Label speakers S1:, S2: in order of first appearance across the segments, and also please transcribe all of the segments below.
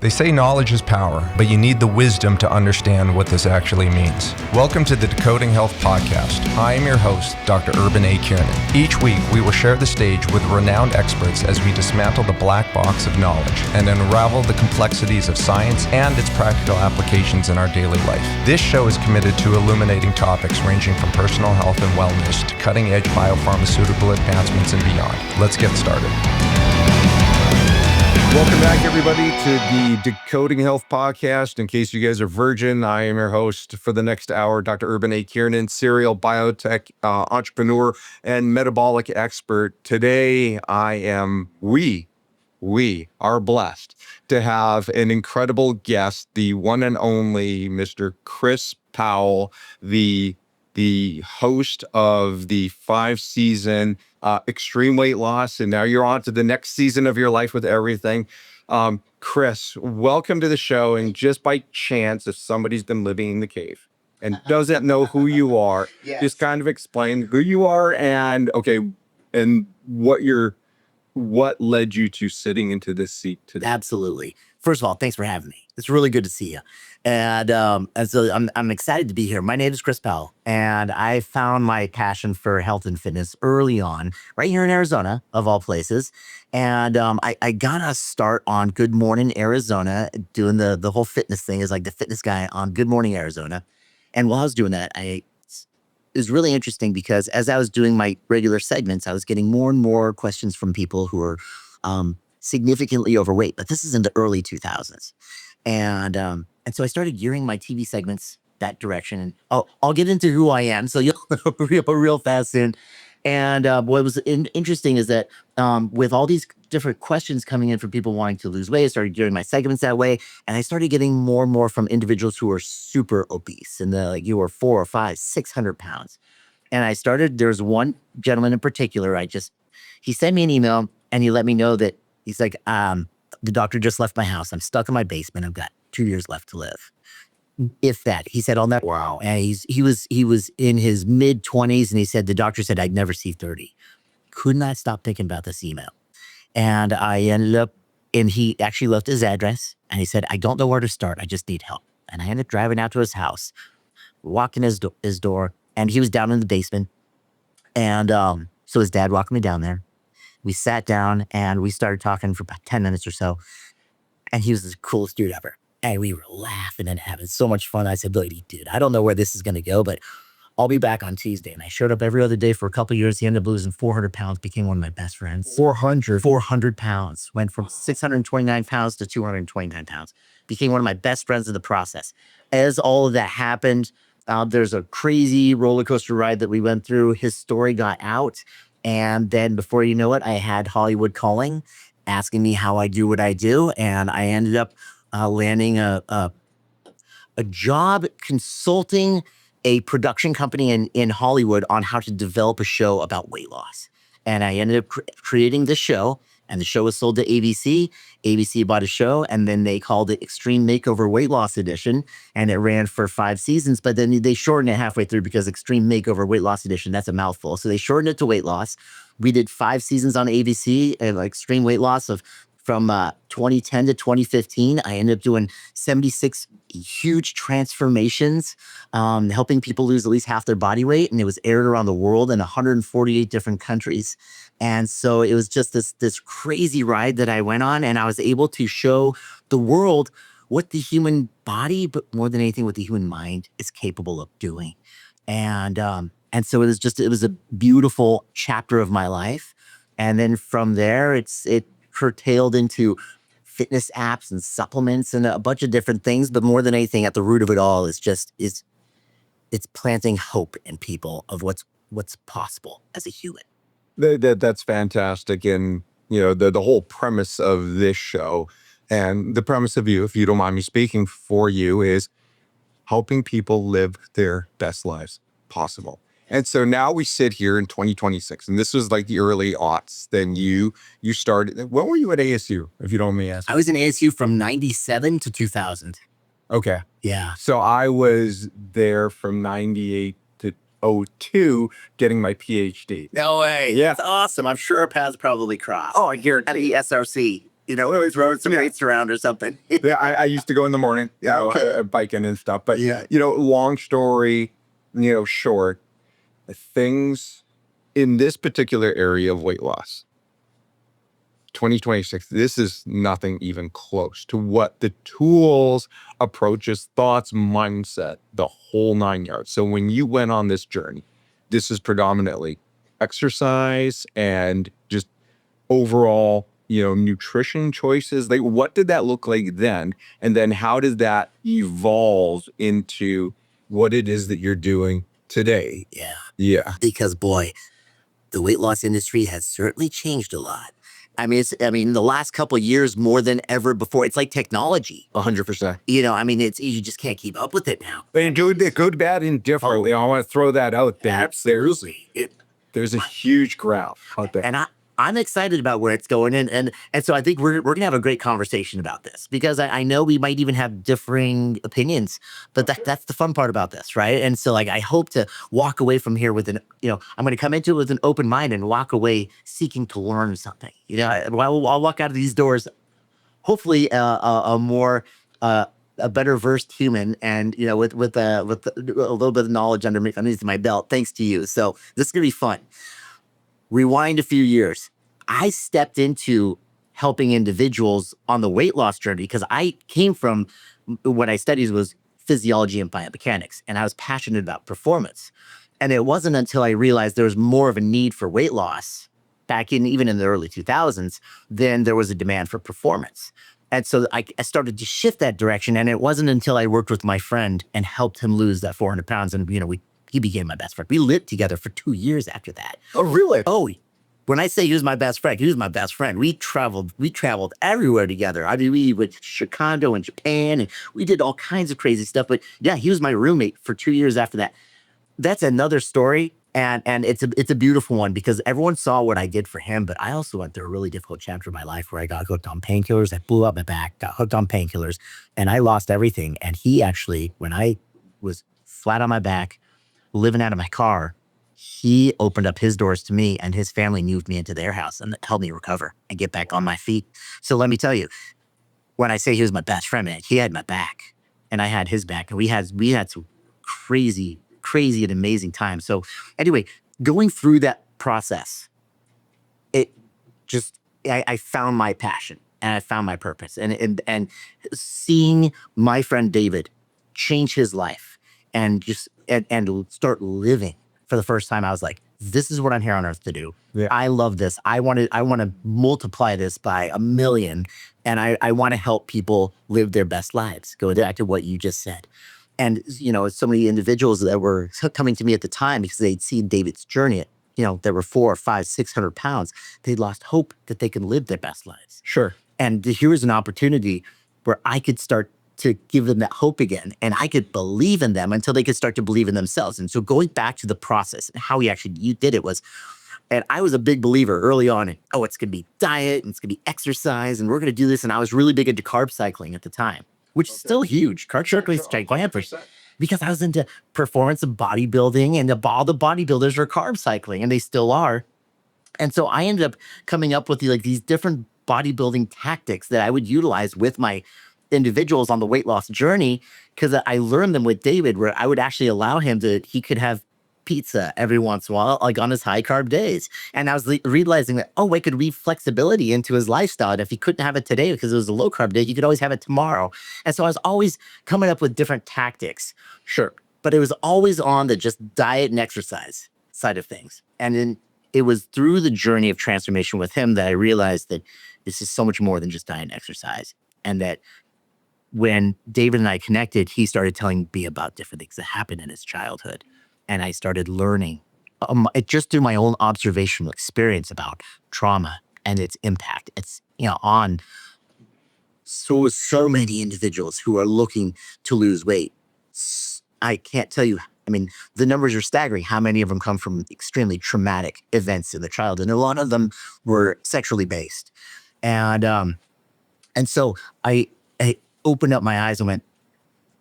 S1: They say knowledge is power, but you need the wisdom to understand what this actually means. Welcome to the Decoding Health podcast. I am your host, Dr. Urban A. Kiernan. Each week, we will share the stage with renowned experts as we dismantle the black box of knowledge and unravel the complexities of science and its practical applications in our daily life. This show is committed to illuminating topics ranging from personal health and wellness to cutting-edge biopharmaceutical advancements and beyond. Let's get started.
S2: Welcome back, everybody, to the Decoding Health podcast. In case you guys are virgin, I am your host for the next hour, Dr. Urban A. Kiernan, serial biotech entrepreneur and metabolic expert. Today, we are blessed to have an incredible guest, the one and only Mr. Chris Powell, the host of the 5-season Extreme Weight Loss, and now you're on to the next season of your life with everything. Chris, welcome to the show. And just by chance, if somebody's been living in the cave and doesn't know who you are,
S3: Yes.
S2: just kind of explain who you are and what led you to sitting into this seat today.
S3: Absolutely. First of all, thanks for having me. It's really good to see you. And so I'm excited to be here. My name is Chris Powell, and I found my passion for health and fitness early on, right here in Arizona, of all places. And I got a start on Good Morning Arizona, doing the whole fitness thing as like the fitness guy on Good Morning Arizona. And while I was doing that, it was really interesting because as I was doing my regular segments, I was getting more and more questions from people who are significantly overweight, but this is in the early 2000s. And so I started gearing my TV segments that direction. And I'll get into who I am, so you'll know real fast soon. And what was interesting is that with all these different questions coming in from people wanting to lose weight, I started gearing my segments that way. And I started getting more and more from individuals who are super obese, and you were 400 or 500, 600 pounds. And there's one gentleman in particular, he sent me an email and he let me know that he's like, the doctor just left my house. I'm stuck in my basement. I've got 2 years left to live. If that, he said on that.
S2: Wow.
S3: And he was in his mid 20s, and he said, the doctor said I'd never see 30. Could not stop thinking about this email. And I ended up, and he actually left his address, and he said, I don't know where to start. I just need help. And I ended up driving out to his house, walking his door, and he was down in the basement. And so his dad walked me down there. We sat down and we started talking for about 10 minutes or so. And he was the coolest dude ever. And we were laughing and having so much fun. I said, "Lady, dude, I don't know where this is going to go, but I'll be back on Tuesday." And I showed up every other day for a couple of years. He ended up losing 400 pounds, became one of my best friends. 400 pounds. Went from 629 pounds to 229 pounds. Became one of my best friends in the process. As all of that happened, there's a crazy roller coaster ride that we went through. His story got out. And then before you know it, I had Hollywood calling, asking me how I do what I do. And I ended up landing a job consulting a production company in Hollywood on how to develop a show about weight loss. And I ended up creating this show, and the show was sold to ABC. ABC bought a show, and then they called it Extreme Makeover Weight Loss Edition, and it ran for 5 seasons, but then they shortened it halfway through because Extreme Makeover Weight Loss Edition, that's a mouthful. So they shortened it to Weight Loss. We did 5 seasons on ABC, Extreme Weight Loss from 2010 to 2015. I ended up doing 76 huge transformations, helping people lose at least half their body weight. And it was aired around the world in 148 different countries. And so it was just this crazy ride that I went on. And I was able to show the world what the human body, but more than anything, what the human mind is capable of doing. And so it was a beautiful chapter of my life. And then from there, it curtailed into fitness apps and supplements and a bunch of different things. But more than anything, at the root of it all is it's planting hope in people of what's possible as a human.
S2: That's fantastic. And, the whole premise of this show and the premise of you, if you don't mind me speaking for you, is helping people live their best lives possible. And so now we sit here in 2026, and this was like the early aughts. Then you started. When were you at ASU, if you don't mind me asking?
S3: I was in ASU from 97 to 2000.
S2: Okay.
S3: Yeah.
S2: So I was there from 98 to 02 getting my PhD.
S3: No way.
S2: Yeah.
S3: That's awesome. I'm sure our paths probably crossed. Oh, you're at the SRC. we throw some weights around or something.
S2: Yeah, I used to go in the morning, biking and stuff. But, long story, short, things in this particular area of weight loss, 2026, this is nothing even close to what the tools, approaches, thoughts, mindset, the whole 9 yards. So when you went on this journey, this is predominantly exercise and just overall, nutrition choices. Like, what did that look like then? And then how did that evolve into what it is that you're doing today? Yeah.
S3: Because boy, the weight loss industry has certainly changed a lot. I mean, the last couple of years more than ever before, it's like technology.
S2: 100%.
S3: You just can't keep up with it now.
S2: And good, bad, and different. I want to throw that out there.
S3: Absolutely.
S2: There's a huge graph out there.
S3: And I'm excited about where it's going. And so I think we're going to have a great conversation about this, because I know we might even have differing opinions, but that's the fun part about this, right? And so I hope to walk away from here with I'm going to come into it with an open mind and walk away seeking to learn something. I'll walk out of these doors, hopefully a better versed human, and with a little bit of knowledge underneath my belt, thanks to you. So this is going to be fun. Rewind a few years. I stepped into helping individuals on the weight loss journey because I came from what I studied was physiology and biomechanics, and I was passionate about performance. And it wasn't until I realized there was more of a need for weight loss back even in the early 2000s, then there was a demand for performance. And so I started to shift that direction. And it wasn't until I worked with my friend and helped him lose that 400 pounds. And, he became my best friend. We lived together for 2 years after that.
S2: Oh, really?
S3: Oh, when I say he was my best friend, he was my best friend. We traveled everywhere together. I mean, we went to Chicago and Japan, and we did all kinds of crazy stuff. But yeah, he was my roommate for 2 years after that. That's another story. And it's a beautiful one, because everyone saw what I did for him, but I also went through a really difficult chapter of my life where I got hooked on painkillers. I blew up my back, got hooked on painkillers, and I lost everything. And he actually, when I was flat on my back, living out of my car, he opened up his doors to me, and his family moved me into their house and helped me recover and get back on my feet. So let me tell you, when I say he was my best friend, man, he had my back and I had his back, and we had some crazy and amazing times. So anyway, going through that process, I found my passion and I found my purpose, and seeing my friend David change his life and start living for the first time, I was like, this is what I'm here on earth to do. Yeah. I love this. I want to multiply this by 1,000,000, and I want to help people live their best lives. Go back to what you just said. And, so many individuals that were coming to me at the time because they'd seen David's journey, there were 400, 500, 600 pounds. They'd lost hope that they can live their best lives.
S2: Sure.
S3: And here was an opportunity where I could start to give them that hope again, and I could believe in them until they could start to believe in themselves. And so going back to the process and how you did it was, and I was a big believer early on in, it's going to be diet and it's going to be exercise and we're going to do this. And I was really big into carb cycling at the time, which is still huge. Carb cycling is gigantic, because I was into performance and bodybuilding, and all the bodybuilders were carb cycling, and they still are. And so I ended up coming up with these different bodybuilding tactics that I would utilize with my individuals on the weight loss journey, because I learned them with David, where I would actually allow him he could have pizza every once in a while, like on his high carb days. And I was realizing that, I could weave flexibility into his lifestyle. And if he couldn't have it today because it was a low carb day, he could always have it tomorrow. And so I was always coming up with different tactics.
S2: Sure.
S3: But it was always on the just diet and exercise side of things. And then it was through the journey of transformation with him that I realized that this is so much more than just diet and exercise. And that when David and I connected, he started telling me about different things that happened in his childhood. And I started learning just through my own observational experience about trauma and its impact. It's, on so many individuals who are looking to lose weight. I can't tell you, the numbers are staggering. How many of them come from extremely traumatic events in the childhood? And a lot of them were sexually based. And so I opened up my eyes and went,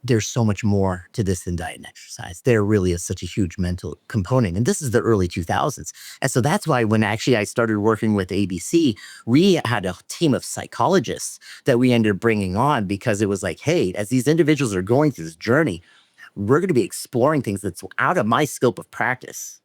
S3: there's so much more to this than diet and exercise. There really is such a huge mental component. And this is the early 2000s. And so that's why when actually I started working with ABC, we had a team of psychologists that we ended up bringing on, because it was like, hey, as these individuals are going through this journey, we're going to be exploring things that's out of my scope of practice.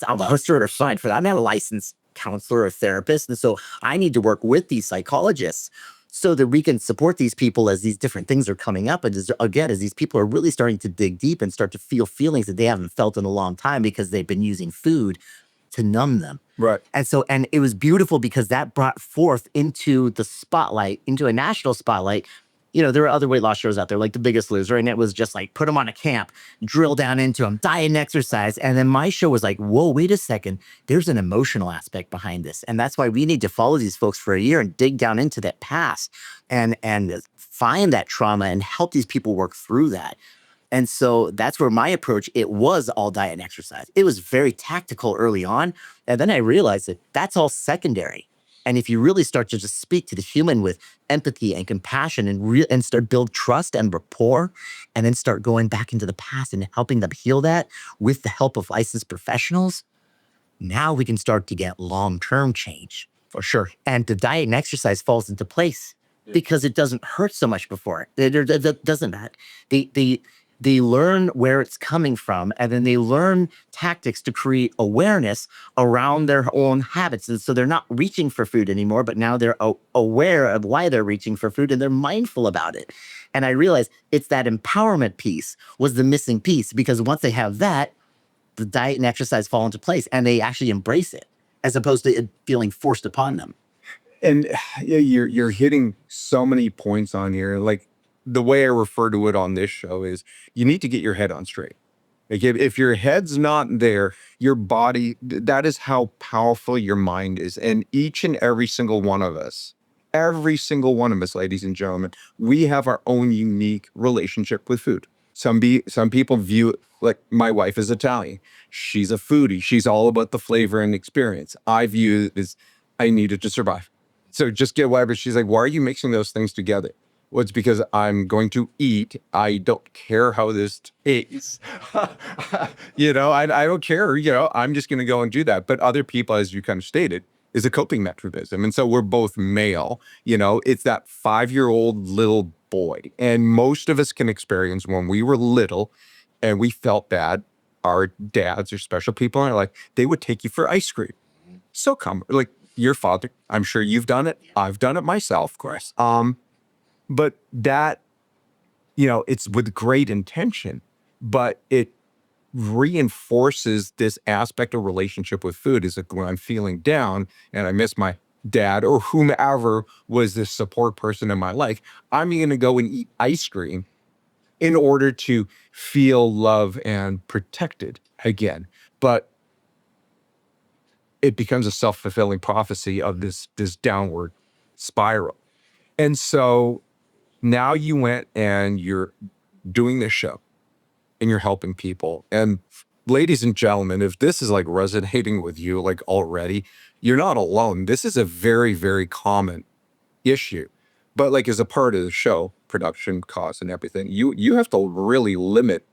S3: I'm a certified for that. I'm not a licensed counselor or therapist. And so I need to work with these psychologists so that we can support these people as these different things are coming up. And as these people are really starting to dig deep and start to feel feelings that they haven't felt in a long time because they've been using food to numb them.
S2: Right.
S3: And it was beautiful because that brought forth into the spotlight, into a national spotlight. There are other weight loss shows out there like The Biggest Loser, and it was just like, put them on a camp, drill down into them, diet and exercise. And then my show was like, whoa, wait a second. There's an emotional aspect behind this. And that's why we need to follow these folks for a year and dig down into that past and find that trauma and help these people work through that. And so that's where my approach, it was all diet and exercise. It was very tactical early on. And then I realized that that's all secondary. And if you really start to just speak to the human with empathy and compassion and start build trust and rapport, and then start going back into the past and helping them heal that with the help of licensed professionals, now we can start to get long-term change.
S2: For sure.
S3: And the diet and exercise falls into place because it doesn't hurt so much before. It doesn't that. They learn where it's coming from, and then they learn tactics to create awareness around their own habits. And so they're not reaching for food anymore, but now they're aware of why they're reaching for food, and they're mindful about it. And I realized it's that empowerment piece was the missing piece, because once they have that, the diet and exercise fall into place, and they actually embrace it, as opposed to it feeling forced upon them.
S2: And you're hitting so many points on here. Like, the way I refer to it on this show is you need to get your head on straight. Like, if your head's not there, your body, that is how powerful your mind is. And each and every single one of us, ladies and gentlemen, we have our own unique relationship with food. Some people view it like, my wife is Italian. She's a foodie. She's all about the flavor and experience. I view it as, I needed to survive. So just get whatever. She's like, why are you mixing those things together? Well, it's because I'm going to eat. I don't care how this tastes. I don't care. I'm just going to go and do that. But other people, as you kind of stated, is a coping mechanism. And so we're both male. It's that 5-year-old little boy. And most of us can experience when we were little and we felt bad, our dads or special people are like, they would take you for ice cream. So common. Like your father, I'm sure you've done it. I've done it myself, of course. But that, it's with great intention, but it reinforces this aspect of relationship with food. Is like, when I'm feeling down and I miss my dad or whomever was this support person in my life, I'm going to go and eat ice cream in order to feel love and protected again. But it becomes a self-fulfilling prophecy of this downward spiral. And so now you went and you're doing this show and you're helping people. And ladies and gentlemen, if this is like resonating with you like already, you're not alone. This is a very, very common issue. But like, as a part of the show, production costs and everything, you have to really limit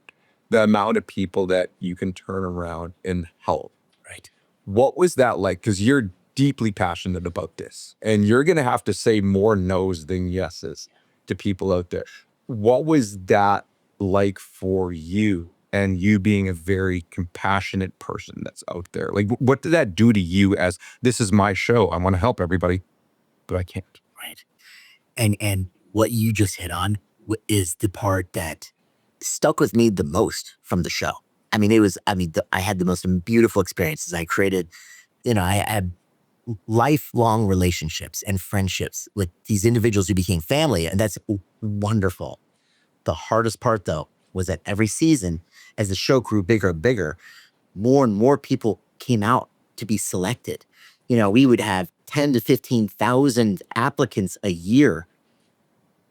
S2: the amount of people that you can turn around and help.
S3: Right.
S2: What was that like? Because you're deeply passionate about this and you're going to have to say more no's than yeses to people out there. What was that like for you, and you being a very compassionate person that's out there? Like, what did that do to you as, this is my show, I want to help everybody, but I can't?
S3: Right. And what you just hit on is the part that stuck with me the most from the show. I had the most beautiful experiences. I created, I had lifelong relationships and friendships with these individuals who became family, and that's wonderful. The hardest part, though, was that every season, as the show grew bigger and bigger, more and more people came out to be selected. We would have 10 to 15,000 applicants a year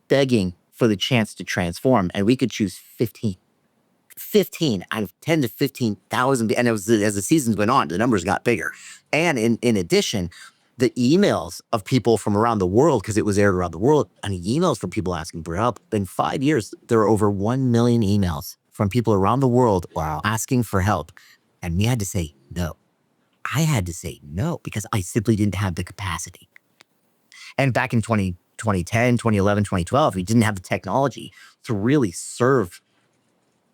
S3: begging for the chance to transform, and we could choose 15 out of 10 to 15,000. And it was, as the seasons went on, the numbers got bigger. And in addition, the emails of people from around the world, because it was aired around the world, and emails from people asking for help. In 5 years, there were over 1 million emails from people around the world asking for help. And we had to say no. I had to say no because I simply didn't have the capacity. And back in 2010, 2011, 2012, we didn't have the technology to really serve,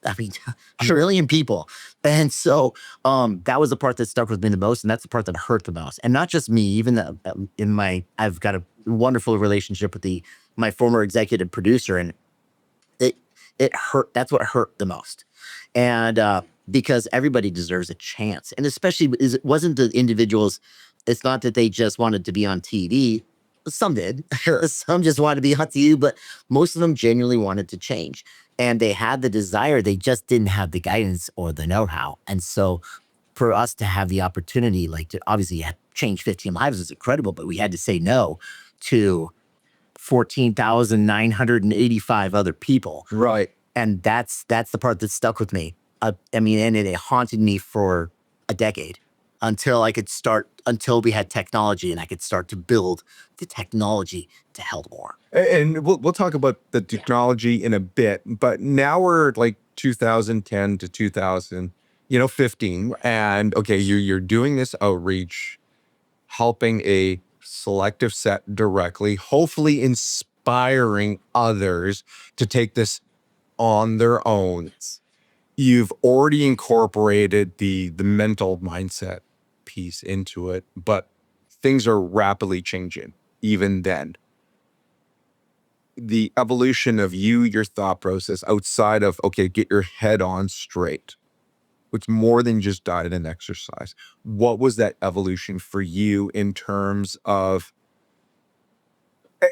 S3: I mean, a million people. And so that was the part that stuck with me the most. And that's the part that hurt the most. And not just me, even I've got a wonderful relationship with my former executive producer. And it hurt. That's what hurt the most. And because everybody deserves a chance. And especially, it wasn't the individuals. It's not that they just wanted to be on TV. Some did. Some just wanted to be on TV, but most of them genuinely wanted to change. And they had the desire. They just didn't have the guidance or the know-how. And so for us to have the opportunity, like to obviously change 15 lives is incredible, but we had to say no to 14,985 other people.
S2: Right.
S3: And that's the part that stuck with me. I mean, and it haunted me for a decade until we had technology and I could start to build the technology to help more.
S2: And we'll talk about the technology in a bit, but now we're like 2010 to 2015, and okay, you're doing this outreach, helping a selective set directly, hopefully inspiring others to take this on their own. You've already incorporated the mental mindset piece into it, but things are rapidly changing even then. The evolution of your thought process outside of, okay, get your head on straight. It's more than just diet and exercise. What was that evolution for you in terms of,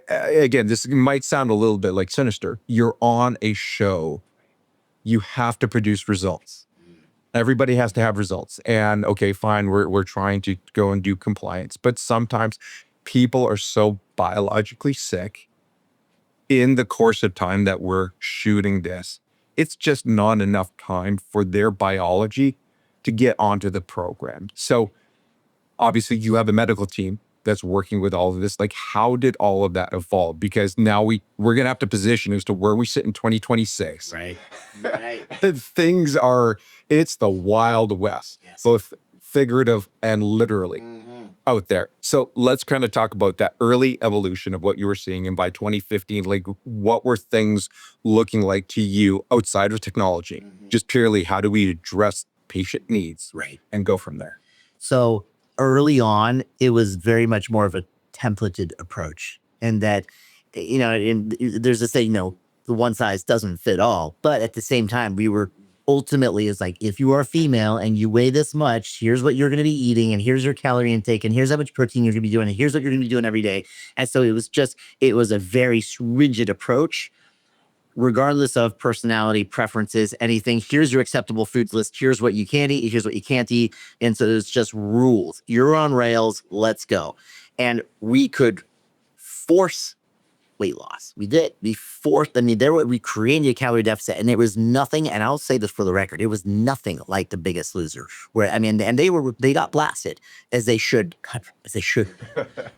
S2: again, this might sound a little bit like sinister. You're on a show. You have to produce results. Everybody has to have results. And okay, fine, we're trying to go and do compliance. But sometimes people are so biologically sick in the course of time that we're shooting this. It's just not enough time for their biology to get onto the program. So obviously you have a medical team that's working with all of this. Like, how did all of that evolve? Because now we're going to have to position as to where we sit in 2026.
S3: Right.
S2: It's the Wild West,
S3: Yes.
S2: both figurative and literally out there. So let's kind of talk about that early evolution of what you were seeing. And by 2015, like, what were things looking like to you outside of technology? Just purely, how do we address patient needs?
S3: Right.
S2: And go from there.
S3: So early on, it was very much more of a templated approach. And that, there's this saying, the one size doesn't fit all. But at the same time, we were ultimately, it's like, if you are female and you weigh this much, here's what you're going to be eating, and here's your calorie intake, and here's how much protein you're going to be doing, and here's what you're going to be doing every day. And so it was a very rigid approach, regardless of personality, preferences, anything. Here's your acceptable foods list. Here's what you can eat. Here's what you can't eat. And so it's just rules. You're on rails. Let's go. And we could force weight loss. We did. We created a calorie deficit, and it was nothing. And I'll say this for the record, it was nothing like The Biggest Loser, and they got blasted as they should,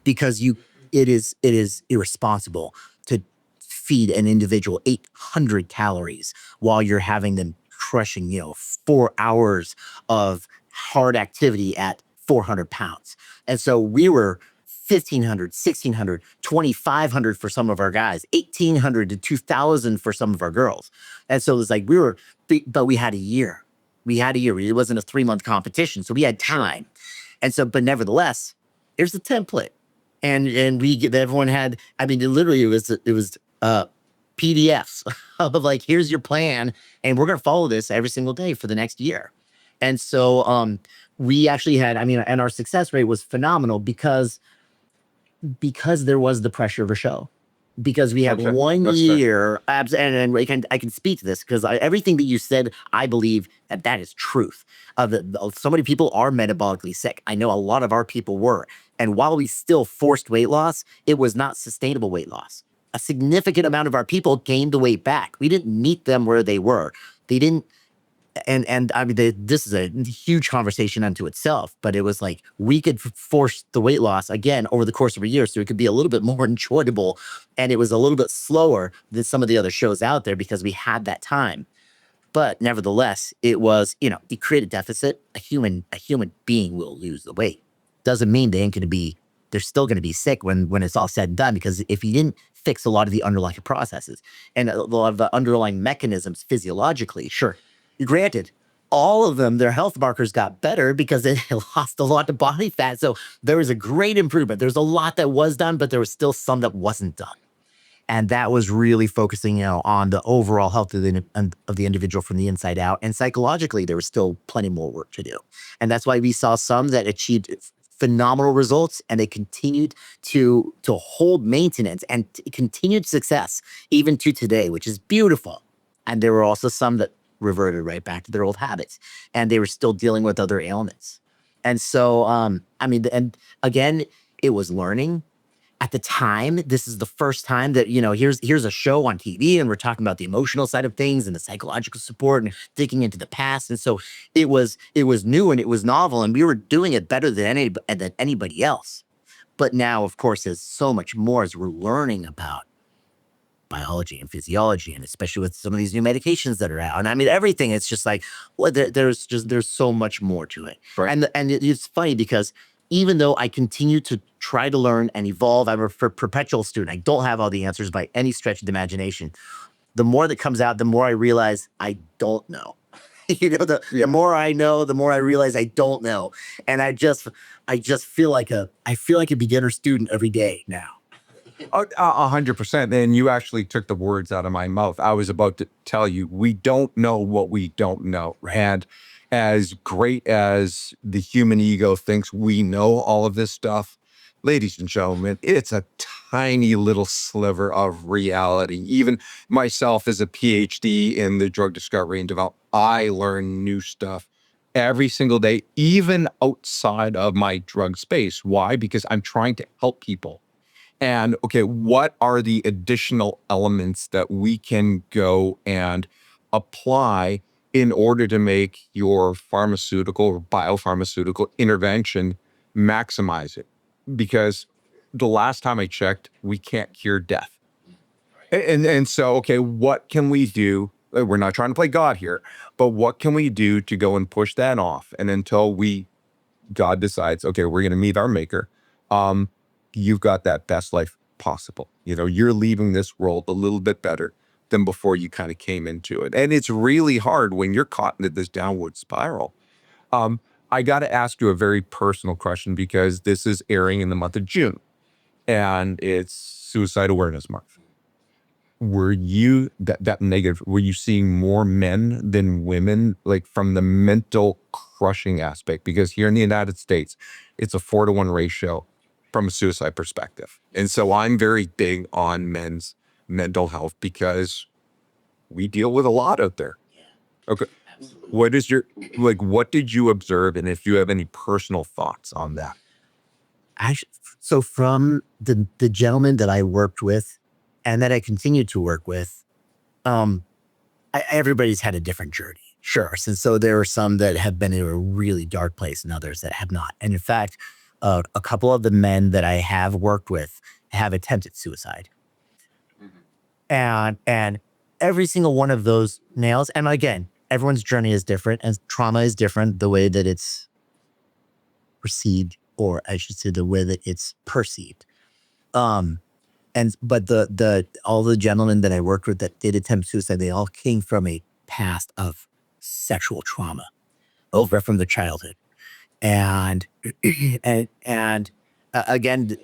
S3: because it is irresponsible to feed an individual 800 calories while you're having them crushing, 4 hours of hard activity at 400 pounds. And so we were 1,500, 1,600, 2,500 for some of our guys, 1,800 to 2,000 for some of our girls. And so it was like but we had a year. It wasn't a 3-month competition, so we had time. And so, but nevertheless, here's the template. And everyone had, literally it was PDFs of like, here's your plan, and we're going to follow this every single day for the next year. And so we actually had, and our success rate was phenomenal because there was the pressure of a show, because we have 1 year, and I can speak to this because everything that you said, I believe that is truth. So many people are metabolically sick. I know a lot of our people were. And while we still forced weight loss, it was not sustainable weight loss. A significant amount of our people gained the weight back. We didn't meet them where they were. and I mean, this is a huge conversation unto itself, but it was like we could force the weight loss again over the course of a year, so it could be a little bit more enjoyable, and it was a little bit slower than some of the other shows out there because we had that time. But nevertheless, it was, you create a deficit. A human being will lose the weight. Doesn't mean they're still going to be sick when it's all said and done, because if you didn't fix a lot of the underlying processes and a lot of the underlying mechanisms physiologically, sure, granted, all of them, their health markers got better because they lost a lot of body fat. So there was a great improvement. There's a lot that was done, but there was still some that wasn't done. And that was really focusing, on the overall health of the individual from the inside out. And psychologically, there was still plenty more work to do. And that's why we saw some that achieved phenomenal results, and they continued to hold maintenance and continued success even to today, which is beautiful. And there were also some that reverted right back to their old habits, and they were still dealing with other ailments. And so, I mean, and again, it was learning. At the time, this is the first time that, here's a show on TV and we're talking about the emotional side of things and the psychological support and digging into the past. And so it was new and it was novel, and we were doing it better than anybody else. But now, of course, there's so much more as we're learning about biology and physiology, and especially with some of these new medications that are out. And I mean, everything, it's just like, well, there's so much more to it.
S2: Right.
S3: And it's funny because even though I continue to try to learn and evolve, I'm a perpetual student. I don't have all the answers by any stretch of the imagination. The more that comes out, the more I realize I don't know. The more I know, the more I realize I don't know. And I just feel like a beginner student every day now.
S2: 100%. And you actually took the words out of my mouth. I was about to tell you, we don't know what we don't know. And as great as the human ego thinks we know all of this stuff, ladies and gentlemen, it's a tiny little sliver of reality. Even myself, as a PhD in the drug discovery and development, I learn new stuff every single day, even outside of my drug space. Why? Because I'm trying to help people. And okay, what are the additional elements that we can go and apply in order to make your pharmaceutical or biopharmaceutical intervention maximize it? Because the last time I checked, we can't cure death. And so, okay, what can we do? We're not trying to play God here, but what can we do to go and push that off? And until God decides, okay, we're going to meet our maker, you've got that best life possible. You're leaving this world a little bit better than before you kind of came into it. And it's really hard when you're caught into this downward spiral. I got to ask you a very personal question, because this is airing in the month of June and it's Suicide Awareness Month. Were you that negative? Were you seeing more men than women, like from the mental crushing aspect? Because here in the United States, it's a 4-to-1 ratio from a suicide perspective. And so I'm very big on men's mental health because we deal with a lot out there. Okay.
S3: Absolutely.
S2: What did you observe? And if you have any personal thoughts on that?
S3: Actually, so from the gentleman that I worked with and that I continue to work with, everybody's had a different journey. Sure. So there are some that have been in a really dark place and others that have not. And in fact, a couple of the men that I have worked with have attempted suicide. And every single one of those nails, and again, everyone's journey is different and trauma is different, the way that it's received, or I should say the way that it's perceived. But all the gentlemen that I worked with that did attempt suicide, they all came from a past of sexual trauma over from their childhood. And again,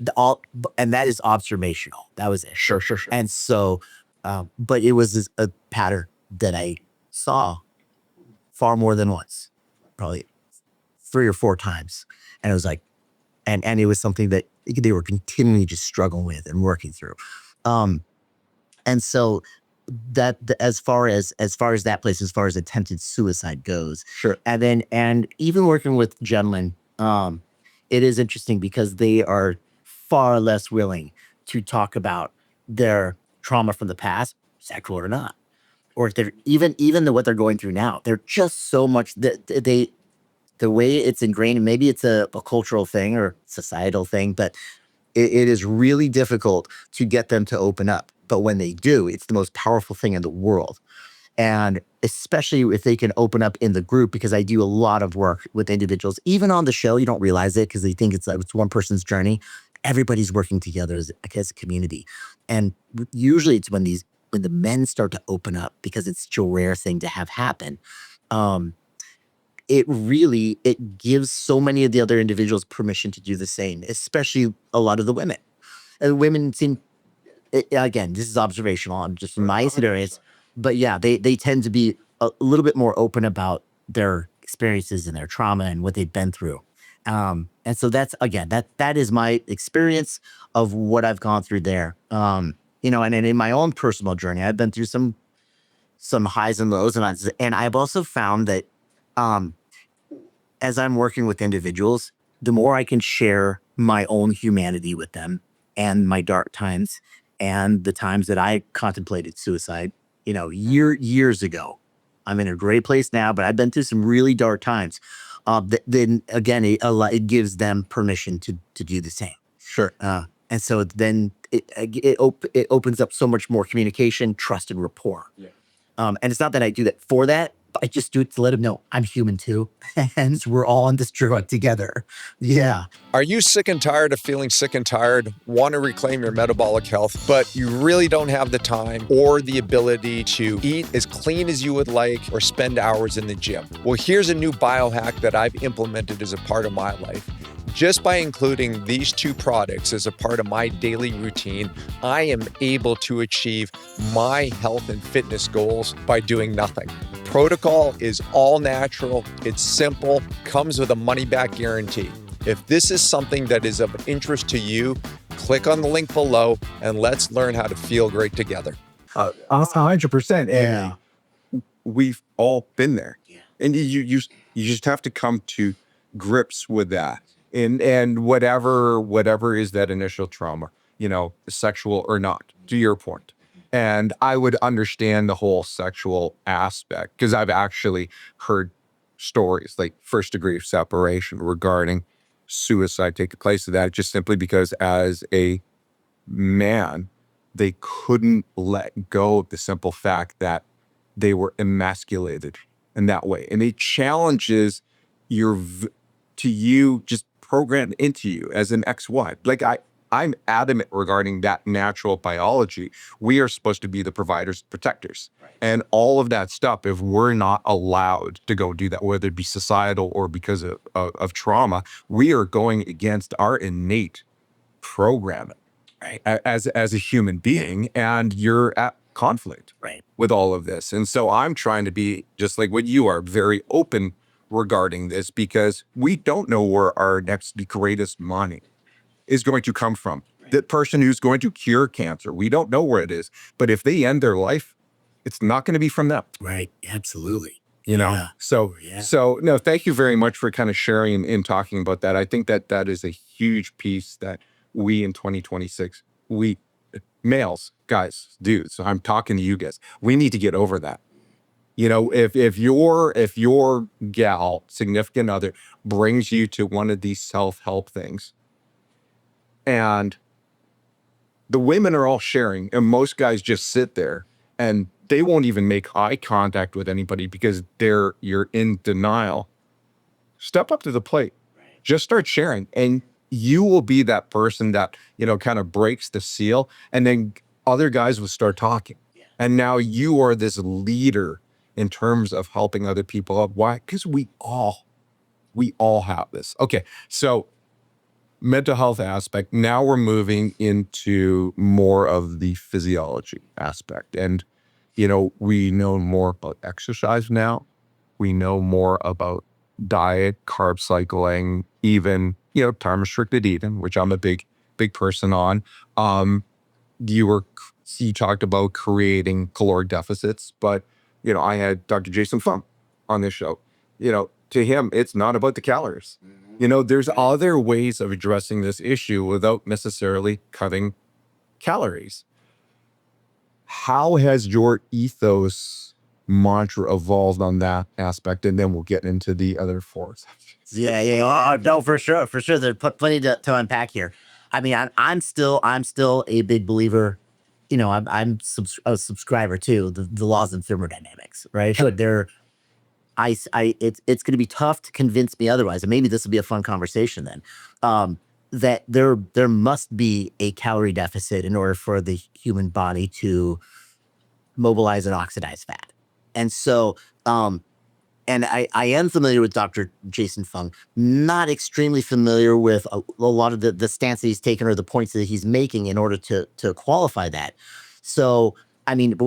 S3: and that is observational. That was it.
S2: Sure.
S3: And so, but it was a pattern that I saw far more than once, probably 3 or 4 times. And it was like, and it was something that they were continually just struggling with and working through. And so that as far as that place, as far as attempted suicide goes.
S2: Sure.
S3: And even working with gentlemen, it is interesting because they are far less willing to talk about their trauma from the past, sexual or not. or they're even what they're going through now. They're just so much that the way it's ingrained, and maybe it's a cultural thing or societal thing, but it is really difficult to get them to open up. But when they do, it's the most powerful thing in the world. And especially if they can open up in the group, because I do a lot of work with individuals, even on the show, you don't realize it because they think it's one person's journey. Everybody's working together as a community. And usually it's when the men start to open up, because it's such a rare thing to have happen. It gives so many of the other individuals permission to do the same, especially a lot of the women. And women seem, again, this is observational, I'm just from my experience, but yeah, they tend to be a little bit more open about their experiences and their trauma and what they've been through. And so that's, again, that is my experience of what I've gone through there. And in my own personal journey, I've been through some highs and lows, and I've also found that as I'm working with individuals, the more I can share my own humanity with them and my dark times and the times that I contemplated suicide, years ago. I'm in a great place now, but I've been through some really dark times. Then again, it gives them permission to do the same.
S2: Sure.
S3: And so then it opens up so much more communication, trust, and rapport.
S2: Yeah.
S3: And it's not that I do that for that, but I just do it to let them know I'm human too. And we're all on this drug together. Yeah.
S1: Are you sick and tired of feeling sick and tired, want to reclaim your metabolic health, but you really don't have the time or the ability to eat as clean as you would like or spend hours in the gym? Well, here's a new biohack that I've implemented as a part of my life. Just by including these two products as a part of my daily routine, I am able to achieve my health and fitness goals by doing nothing. Protocol is all natural, it's simple, comes with a money-back guarantee. If this is something that is of interest to you, click on the link below and let's learn how to feel great together.
S2: 100%.
S3: Yeah.
S2: And we've all been there.
S3: Yeah.
S2: And you just have to come to grips with that. And whatever is that initial trauma, sexual or not, to your point. And I would understand the whole sexual aspect, because I've actually heard stories like first degree separation regarding suicide taking place of that, just simply because as a man, they couldn't let go of the simple fact that they were emasculated in that way. And it challenges to you, just programmed into you as an XY. Like I'm adamant regarding that natural biology. We are supposed to be the providers, protectors, and all of that stuff. If we're not allowed to go do that, whether it be societal or because of trauma, we are going against our innate programming, right? As a human being, and you're at conflict,
S3: Right.
S2: with all of this. And so I'm trying to be just like what you are, very open regarding this, because we don't know where our next greatest money is going to come from. That person who's going to cure cancer, we don't know where it is. But if they end their life, it's not going to be from them.
S3: Right. Absolutely.
S2: Yeah. So no, thank you very much for kind of sharing and talking about that. I think that is a huge piece that we in 2026, we males, guys, dudes, I'm talking to you guys, we need to get over that. If your gal, significant other, brings you to one of these self-help things, and the women are all sharing, and most guys just sit there and they won't even make eye contact with anybody because you're in denial. Step up to the plate. Just start sharing, and you will be that person that, kind of breaks the seal, and then other guys will start talking. And now you are this leader in terms of helping other people up. Why? Because we all have this. Okay, so mental health aspect. Now we're moving into more of the physiology aspect. And, we know more about exercise now. We know more about diet, carb cycling, even, time restricted eating, which I'm a big person on. You talked about creating caloric deficits, but, I had Dr. Jason Fung on this show. To him, it's not about the calories. There's other ways of addressing this issue without necessarily cutting calories. How has your ethos mantra evolved on that aspect? And then we'll get into the other four.
S3: Yeah. No, for sure. There's plenty to unpack here. I mean, I'm still a big believer. You know, a subscriber to the laws of thermodynamics, right? But it's going to be tough to convince me otherwise. And maybe this will be a fun conversation then. That there must be a calorie deficit in order for the human body to mobilize and oxidize fat. And so, and I am familiar with Dr. Jason Fung, not extremely familiar with a lot of the stance that he's taken or the points that he's making in order to qualify that. So, I mean,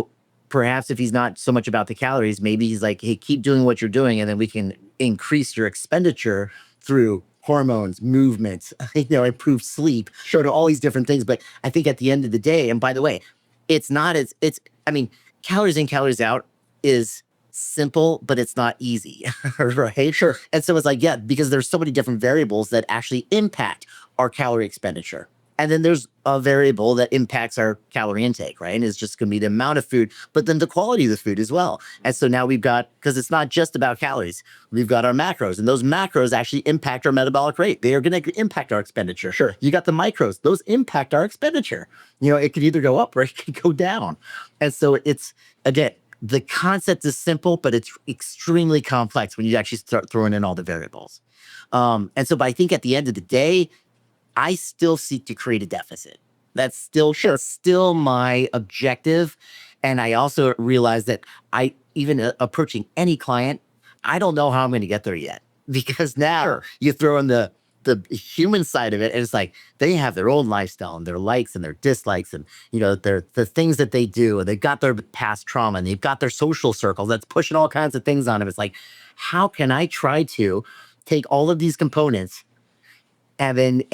S3: perhaps if he's not so much about the calories, maybe he's like, hey, keep doing what you're doing, and then we can increase your expenditure through hormones, movements, improve sleep, sure, to all these different things. But I think at the end of the day, and by the way, I mean, calories in, calories out is simple, but it's not easy, right? Sure. And so it's like, yeah, because there's so many different variables that actually impact our calorie expenditure. And then there's a variable that impacts our calorie intake, right? And it's just going to be the amount of food, but then the quality of the food as well. And so now we've got, because it's not just about calories, we've got our macros, and those macros actually impact our metabolic rate. They are going to impact our expenditure. Sure. You got the micros, those impact our expenditure. It could either go up or it could go down. And so it's, again, the concept is simple, but it's extremely complex when you actually start throwing in all the variables. And so, but I think at the end of the day, I still seek to create a deficit. That's still my objective. And I also realize that even approaching any client, I don't know how I'm going to get there yet, because now you throw in the human side of it, and it's like they have their own lifestyle and their likes and their dislikes, and the things that they do, and they've got their past trauma, and they've got their social circle that's pushing all kinds of things on them. It's like, how can I try to take all of these components and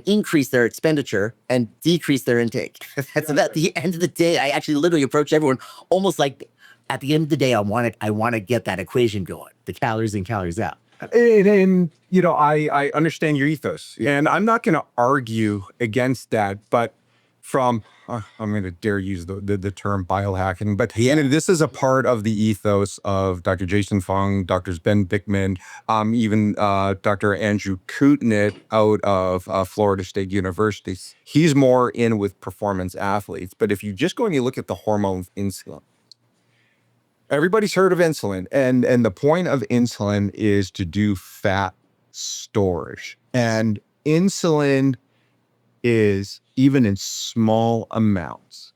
S3: increase their expenditure and decrease their intake? So at the end of the day, I actually literally approach everyone almost like, at the end of the day, I want to get that equation going, the calories in, calories out.
S2: And I understand your ethos, and I'm not going to argue against that. But from, I'm going to dare use the term biohacking, but this is a part of the ethos of Dr. Jason Fung, Drs. Ben Bickman, even Dr. Andrew Kutnit out of Florida State University. He's more in with performance athletes. But if you just go and you look at the hormone insulin, everybody's heard of insulin, and the point of insulin is to do fat storage. And insulin is, even in small amounts,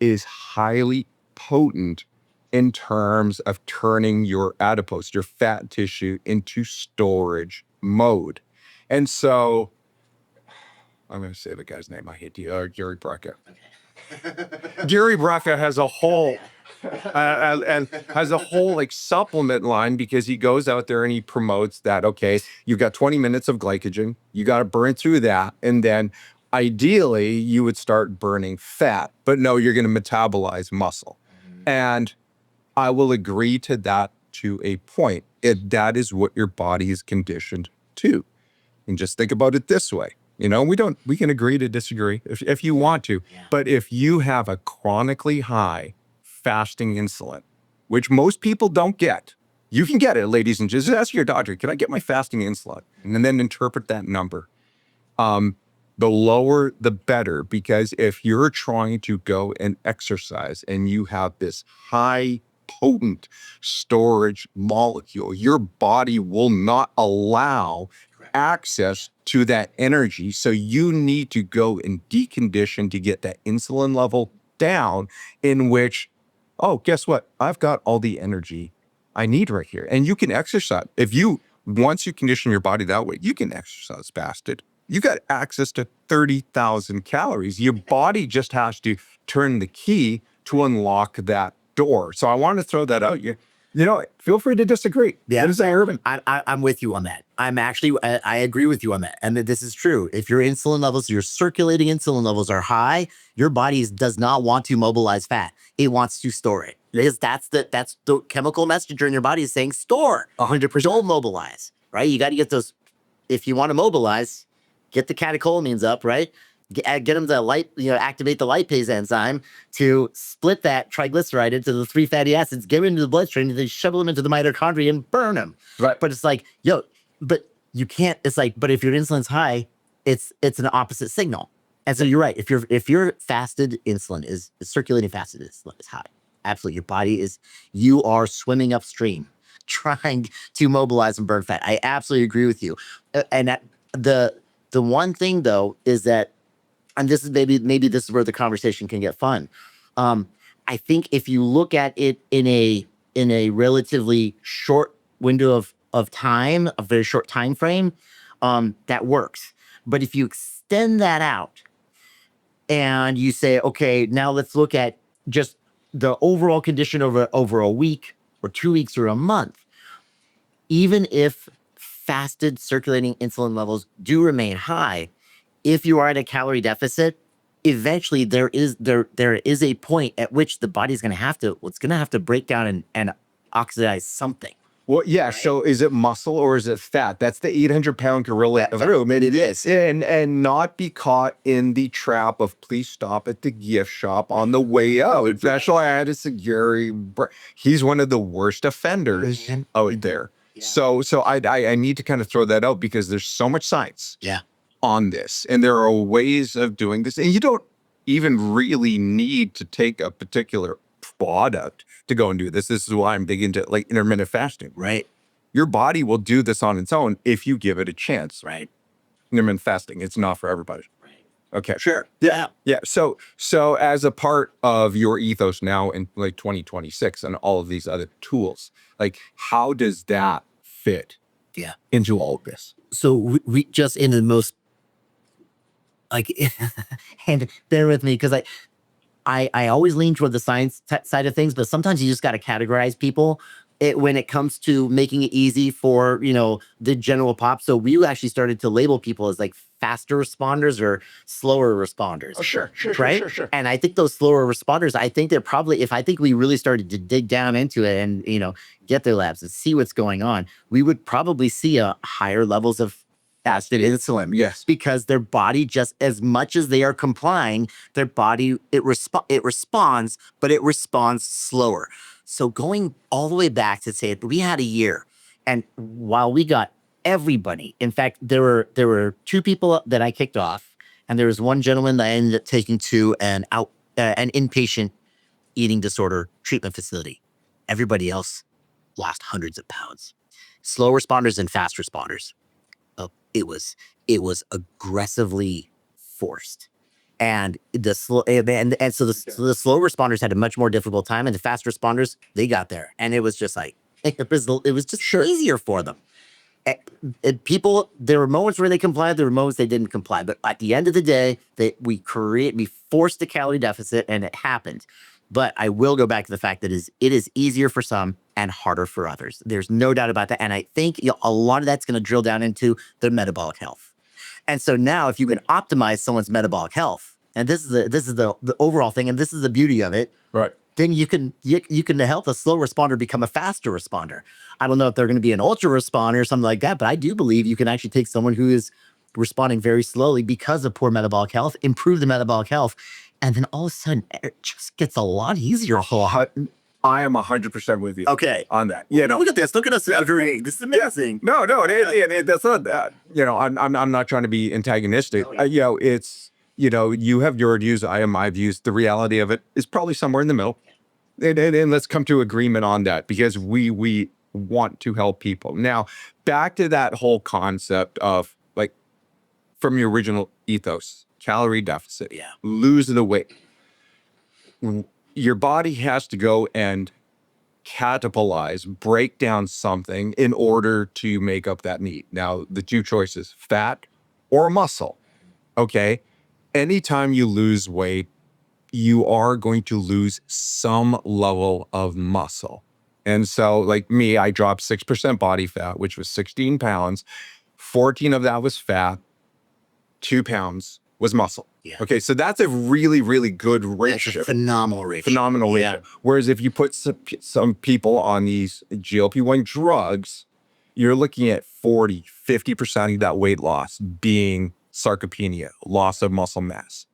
S2: is highly potent in terms of turning your adipose, your fat tissue, into storage mode. And so, I'm going to say the guy's name. I hate you, Gary Brecka. Gary Brecka has a whole... and has a whole like supplement line, because he goes out there and he promotes that, okay, you've got 20 minutes of glycogen, you got to burn through that, and then ideally you would start burning fat, but no, you're going to metabolize muscle. And I will agree to that to a point. That is what your body is conditioned to. And just think about it this way. We can agree to disagree if you want to, but if you have a chronically high fasting insulin, which most people don't get. You can get it, ladies and gents. Just ask your doctor, can I get my fasting insulin? And then interpret that number. The lower, the better, because if you're trying to go and exercise and you have this high potent storage molecule, your body will not allow access to that energy. So you need to go and decondition to get that insulin level down, in which, oh, guess what? I've got all the energy I need right here. And you can exercise. Once you condition your body that way, you can exercise fasted. You got access to 30,000 calories. Your body just has to turn the key to unlock that door. So I want to throw that out. Feel free to disagree.
S3: Yeah.
S2: What is that, Urban?
S3: I'm with you on that. I agree with you on that. And this is true. If your insulin levels, your circulating insulin levels are high, your body does not want to mobilize fat. It wants to store it. That's the chemical messenger in your body is saying store. 100%. Don't mobilize, right? You got to get those. If you want to mobilize, get the catecholamines up, right? get them to activate the lipase enzyme to split that triglyceride into the 3 fatty acids, get them into the bloodstream, and then shovel them into the mitochondria and burn them.
S2: Right.
S3: But it's like, but you can't. It's like, but if your insulin's high, it's an opposite signal. And so you're right. If your fasted insulin is circulating fasted insulin is high, absolutely, your body you are swimming upstream, trying to mobilize and burn fat. I absolutely agree with you. And the one thing though is that, and this is maybe this is where the conversation can get fun. I think if you look at it in a relatively short window of time, a very short time frame, that works. But if you extend that out and you say, okay, now let's look at just the overall condition over a week or 2 weeks or a month, even if fasted circulating insulin levels do remain high, if you are at a calorie deficit, eventually there is a point at which the body's going to have to break down and oxidize something.
S2: Well, yeah. Right? So is it muscle or is it fat? That's the 800-pound gorilla in the room. And it is. And not be caught in the trap of please stop at the gift shop on the way out. Especially I had a Gary. He's one of the worst offenders out there. Yeah. So I need to kind of throw that out because there's so much science on this. And there are ways of doing this. And you don't even really need to take a particular product to go and do this. This is why I'm big into like intermittent fasting.
S3: Right.
S2: Your body will do this on its own if you give it a chance.
S3: Right.
S2: Intermittent fasting, it's not for everybody.
S3: Right.
S2: Okay.
S3: Sure.
S2: Yeah. Yeah. So as a part of your ethos now in like 2026 and all of these other tools, like how does that fit into all of this?
S3: So we just in the most like, and bear with me because I always lean toward the science side of things, but sometimes you just got to categorize people when it comes to making it easy for, the general pop. So we actually started to label people as like faster responders or slower responders.
S2: Oh, sure.
S3: Right?
S2: Sure.
S3: And I think those slower responders, I think they're probably, if I think we really started to dig down into it and, get their labs and see what's going on, we would probably see higher levels of fasted insulin.
S2: Yes.
S3: Because their body, just as much as they are complying, their body, it responds, but it responds slower. So going all the way back to say it, we had a year. And while we got everybody, in fact, there were 2 people that I kicked off, and there was one gentleman that I ended up taking to an inpatient eating disorder treatment facility. Everybody else lost hundreds of pounds. Slow responders and fast responders. It was aggressively forced, and the slow so the slow responders had a much more difficult time, and the fast responders, they got there, and it was just like it was just easier for them. And people, there were moments where they complied, there were moments they didn't comply, but at the end of the day, we forced a calorie deficit, and it happened. But I will go back to the fact that it is easier for some and harder for others. There's no doubt about that. And I think a lot of that's going to drill down into their metabolic health. And so now if you can optimize someone's metabolic health, and this is the overall thing, and this is the beauty of it,
S2: right?
S3: Then you can help a slow responder become a faster responder. I don't know if they're going to be an ultra responder or something like that, but I do believe you can actually take someone who is responding very slowly because of poor metabolic health, improve the metabolic health, and then all of a sudden it just gets a lot easier.
S2: I am 100% with you.
S3: Okay.
S2: On that.
S3: Look at this. Look at us agreeing. This is amazing.
S2: No, that's not that. I'm not trying to be antagonistic. It's, you have your views, I have my views. The reality of it is probably somewhere in the middle. And let's come to agreement on that because we want to help people. Now, back to that whole concept of like from your original ethos, calorie deficit, lose the weight. Your body has to go and catabolize, break down something in order to make up that need. Now, the 2 choices, fat or muscle. Okay. Anytime you lose weight, you are going to lose some level of muscle. And so like me, I dropped 6% body fat, which was 16 pounds. 14 of that was fat. 2 pounds was muscle. Yeah. Okay, so that's a really, really good ratio.
S3: Phenomenal ratio.
S2: Phenomenal ratio. Whereas if you put some people on these GLP-1 drugs, you're looking at 40, 50% of that weight loss being sarcopenia, loss of muscle mass.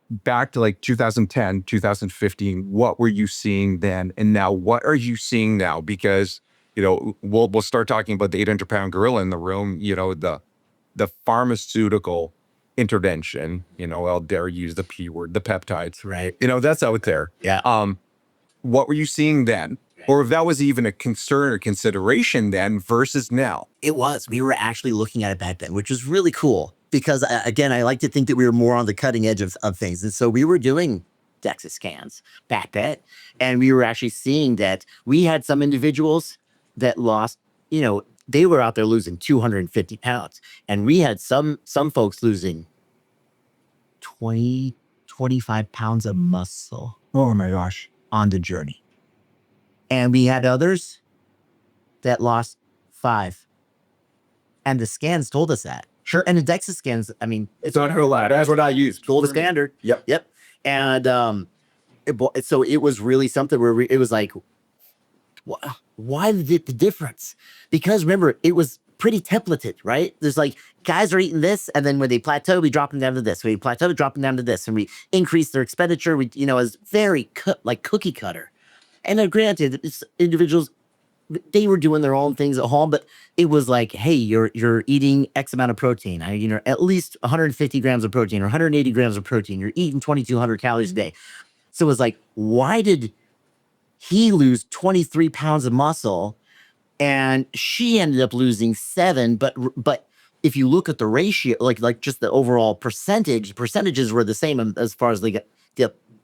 S2: Back to like 2010, 2015, what were you seeing then? And now what are you seeing now? Because, we'll start talking about the 800-pound gorilla in the room, the pharmaceutical intervention, I'll dare use the P word, the peptides,
S3: Right.
S2: that's out there.
S3: Yeah.
S2: What were you seeing then? Or if that was even a concern or consideration then versus now?
S3: It was. We were actually looking at it back then, which was really cool because, again, I like to think that we were more on the cutting edge of things. And so we were doing DEXA scans back then. And we were actually seeing that we had some individuals that lost, they were out there losing 250 pounds. And we had some folks losing 20, 25 pounds of muscle.
S2: Oh my gosh.
S3: On the journey. And we had others that lost 5. And the scans told us that.
S2: Sure.
S3: And the DEXA scans, I mean,
S2: It's not her lab. That's what I use.
S3: gold standard.
S2: Yep.
S3: And so it was really something where it was like, why the difference? Because remember, it was pretty templated, right? There's like, guys are eating this, and then when they plateau, we drop them down to this. When we plateau, drop them down to this. And we increase their expenditure. We, is very like cookie cutter. And then granted, it's individuals, they were doing their own things at home, but it was like, hey, you're eating X amount of protein. At least 150 grams of protein or 180 grams of protein. You're eating 2,200 calories a day. So it was like, why did he lose 23 pounds of muscle and she ended up losing 7? But if you look at the ratio, like just the overall percentages were the same as far as the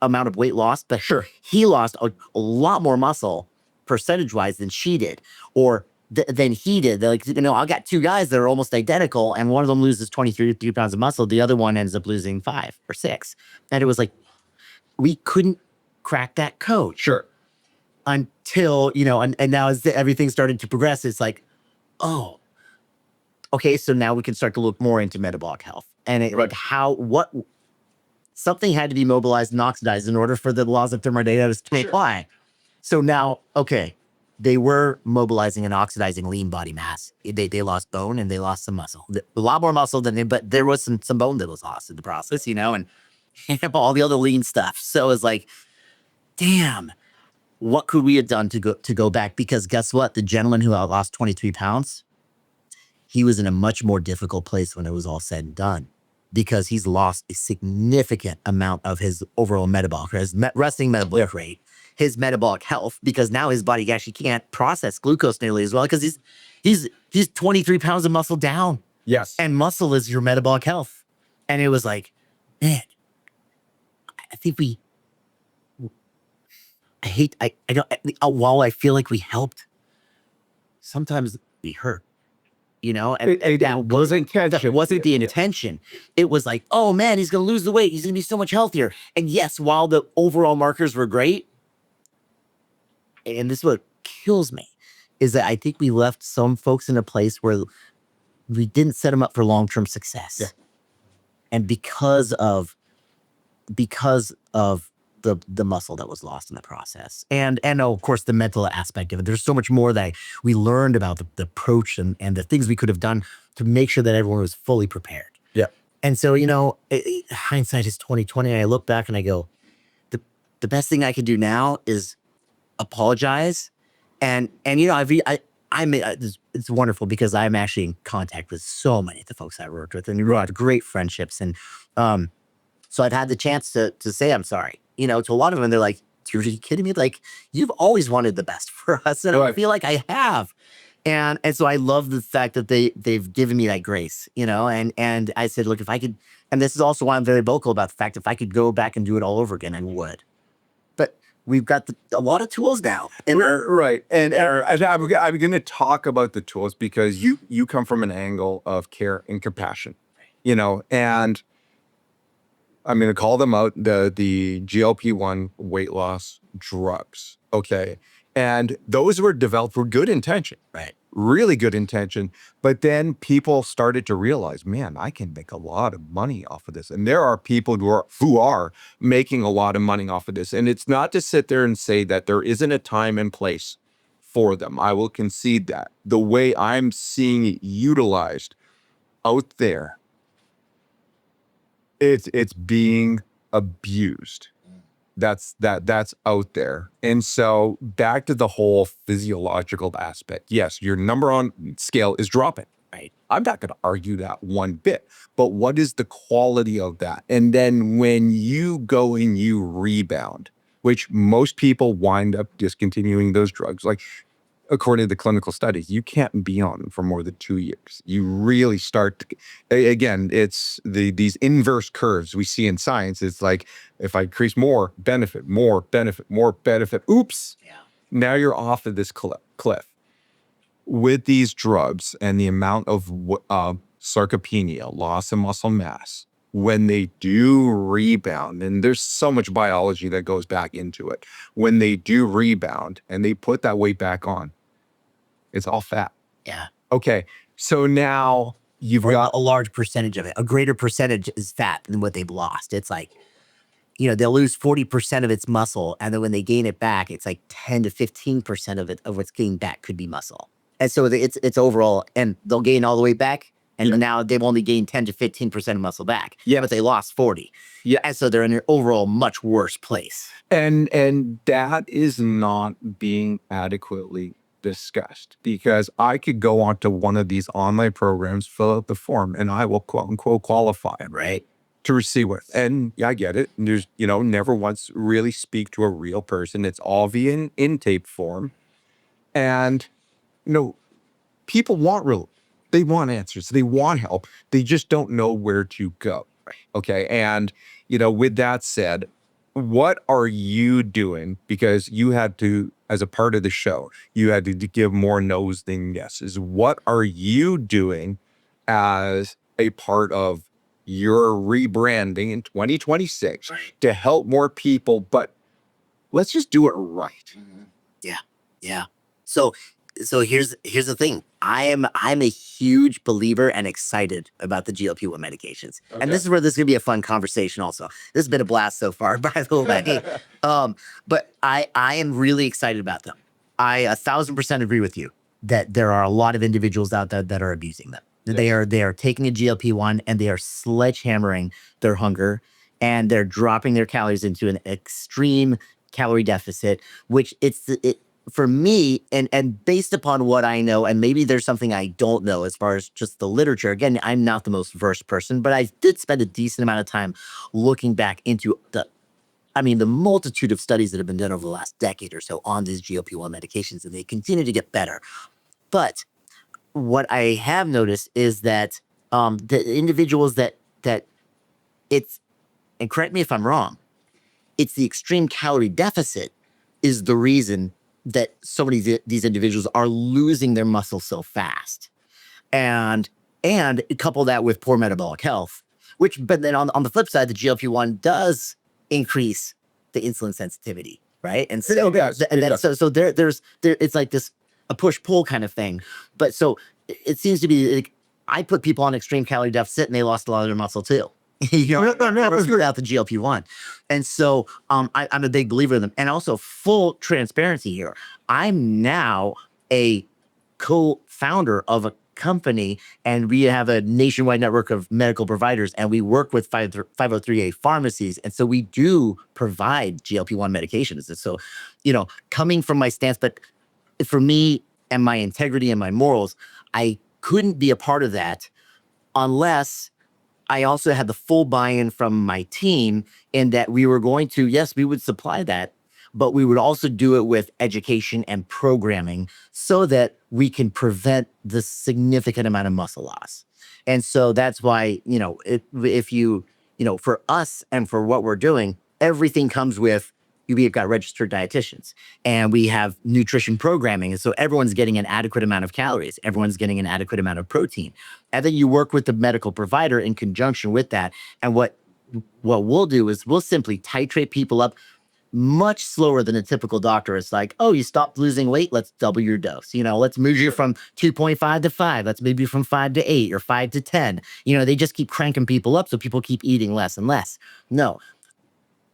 S3: amount of weight lost, but
S2: Sure.
S3: he lost a lot more muscle percentage-wise than she did, or than he did. They're like, I got 2 guys that are almost identical, and one of them loses 23 pounds of muscle. The other one ends up losing 5 or 6. And it was like, we couldn't crack that code.
S2: Sure.
S3: Until, and now as everything started to progress, it's like, oh, okay, so now we can start to look more into metabolic health. And something had to be mobilized and oxidized in order for the laws of thermodynamics to apply. So now, okay, they were mobilizing and oxidizing lean body mass. They lost bone and they lost some muscle. A lot more muscle but there was some bone that was lost in the process, and all the other lean stuff. So it's like, damn, what could we have done to go back? Because guess what? The gentleman who lost 23 pounds, he was in a much more difficult place when it was all said and done, because he's lost a significant amount of his overall metabolic, his resting metabolic rate, his metabolic health, because now his body actually can't process glucose nearly as well, because he's 23 pounds of muscle down.
S2: Yes.
S3: And muscle is your metabolic health. And it was like, man, I think while I feel like we helped, sometimes we hurt. And that wasn't the intention. It was like, oh man, he's going to lose the weight. He's going to be so much healthier. And yes, while the overall markers were great, and this is what kills me, is that I think we left some folks in a place where we didn't set them up for long-term success.
S2: Yeah.
S3: And because of the muscle that was lost in the process. And of course, the mental aspect of it. There's so much more that we learned about the approach and the things we could have done to make sure that everyone was fully prepared.
S2: Yeah.
S3: And so, hindsight is 2020. And I look back and I go, the best thing I can do now is apologize. And it's wonderful because I'm actually in contact with so many of the folks I worked with, and we had great friendships. And so I've had the chance to say I'm sorry, to a lot of them. They're like, "Are you kidding me? Like, you've always wanted the best for us." And I feel like I have. And so I love the fact that they've given me that grace, and I said, look, if I could, and this is also why I'm very vocal about the fact, if I could go back and do it all over again, I would. But we've got a lot of tools now.
S2: And right. And I'm going to talk about the tools because you come from an angle of care and compassion, and I'm going to call them out, the GLP-1 weight loss drugs. Okay. And those were developed for good intention.
S3: Right.
S2: Really good intention. But then people started to realize, man, I can make a lot of money off of this. And there are people who are making a lot of money off of this. And it's not to sit there and say that there isn't a time and place for them. I will concede that. The way I'm seeing it utilized out there. It's being abused. That's out there. And so back to the whole physiological aspect. Yes, your number on scale is dropping.
S3: Right.
S2: I'm not going to argue that one bit, but what is the quality of that? And then when you go and you rebound, which most people wind up discontinuing those drugs, like according to the clinical studies, you can't be on them for more than 2 years. You really start to, again, it's these inverse curves we see in science. It's like, if I increase more benefit, more benefit, more benefit, oops,
S3: Yeah.
S2: now you're off of this cliff. With these drugs and the amount of sarcopenia, loss of muscle mass, when they do rebound, and there's so much biology that goes back into it, when they do rebound and they put that weight back on, it's all fat.
S3: Yeah.
S2: Okay, so now you've
S3: Or
S2: got
S3: a large percentage of it. A greater percentage is fat than what they've lost. It's like, they'll lose 40% of its muscle, and then when they gain it back, it's like 10 to 15% of it, of what's gained back, could be muscle. And so it's overall, and they'll gain all the way back, and now they've only gained 10 to 15% of muscle back.
S2: Yeah.
S3: But they lost 40.
S2: Yeah.
S3: And so they're in an overall much worse place.
S2: and that is not being adequately discussed, because I could go onto one of these online programs, fill out the form, and I will quote unquote qualify,
S3: Right.
S2: to receive with. And I get it. And there's, never once really speak to a real person. It's all via an in-tape form. And, people they want answers. They want help. They just don't know where to go. Okay. And, with that said, what are you doing? Because you had to, as a part of the show, you had to give more no's than yeses. What are you doing as a part of your rebranding in 2026 to help more people? But let's just do it right.
S3: Yeah. So here's the thing. I'm a huge believer and excited about the GLP-1 medications.
S2: Okay.
S3: And this is where this is gonna be a fun conversation also. This has been a blast so far, by the way. But I am really excited about them. I 1,000% agree with you that there are a lot of individuals out there that are abusing them. They are taking a GLP-1 and they are sledgehammering their hunger, and they're dropping their calories into an extreme calorie deficit, which for me, and based upon what I know, and maybe there's something I don't know as far as just the literature. Again, I'm not the most versed person, but I did spend a decent amount of time looking back into the multitude of studies that have been done over the last decade or so on these GLP-1 medications, and they continue to get better. But what I have noticed is that the individuals that it's, and correct me if I'm wrong, it's the extreme calorie deficit is the reason that so many of these individuals are losing their muscle so fast. And couple that with poor metabolic health, but then on the flip side, the GLP-1 does increase the insulin sensitivity, right? And so, there's it's like this, a push-pull kind of thing. But so it seems to be like, I put people on extreme calorie deficit and they lost a lot of their muscle too. Without the GLP-1. And so I'm a big believer in them. And also, full transparency here, I'm now a co-founder of a company, and we have a nationwide network of medical providers, and we work with 503A pharmacies. And so we do provide GLP-1 medications. And so, coming from my stance, but for me and my integrity and my morals, I couldn't be a part of that unless I also had the full buy-in from my team, in that we were going to, yes, we would supply that, but we would also do it with education and programming so that we can prevent the significant amount of muscle loss. And so that's why, if you, for us and for what we're doing, everything comes with, we've got registered dietitians and we have nutrition programming. And so everyone's getting an adequate amount of calories. Everyone's getting an adequate amount of protein. And then you work with the medical provider in conjunction with that. And what we'll do is we'll simply titrate people up much slower than a typical doctor. It's like, oh, you stopped losing weight, let's double your dose. Let's move you from 2.5 to 5. Let's move you from 5 to 8 or 5 to 10. They just keep cranking people up so people keep eating less and less. No.